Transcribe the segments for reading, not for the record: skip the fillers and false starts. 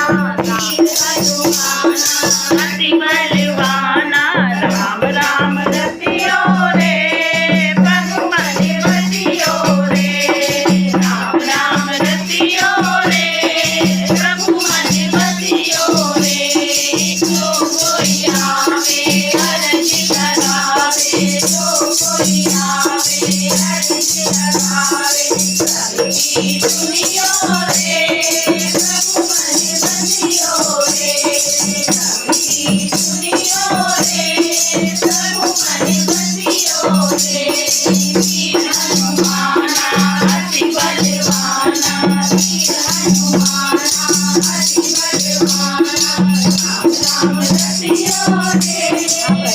वीर हनुमाना अति बलवाना राम राम रतियो रे प्रभु मन बतियो रे राम राम रतियो रे प्रभु मन बतियो रे जो कोई आवे अर्ज करावे जो कोई आवे अर्ज करावे सबकी सुनियो रे प्रभु मन बतियो रे सबकी सुनियो रे प्रभु मन बतियो रे वीर हनुमाना अति बलवाना वीर हनुमाना अति बलवाना राम राम रतियो रे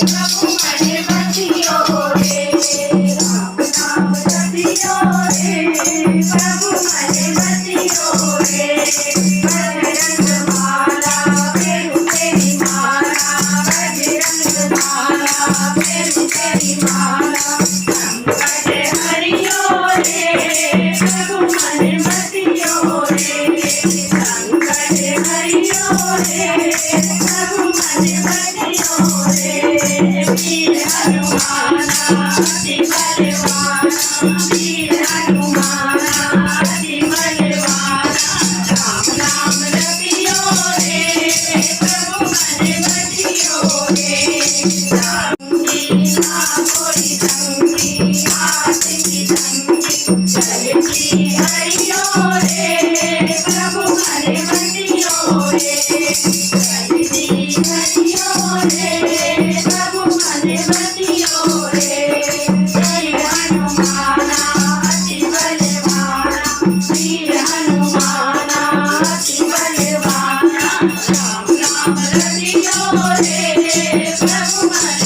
प्रभु मन बतियो रे राम राम रतियो रे प्रभु मन बतियो रे बजरंग माला फेरू तेरी माला बजरंग माला फेरू तेरी माला संकट हरियो रे प्रभु मन बतियो रे संकट हरियो रे प्रभु मन बतियो रे वीर हनुमाना अति बलवाना वीर हनुमाना अति बलवाना राम राम रतियो रे प्रभु मन बतियो रे संगी ना कोई संगी आस की संगी चलती हरियो रे प्रभु मन बतियो रे चलती हरियो रे प्रभु मन बतियो रे वीर हनुमाना अति बलवाना वीर हनुमाना अति बलवाना राम राम रतियो रे प्रभु मन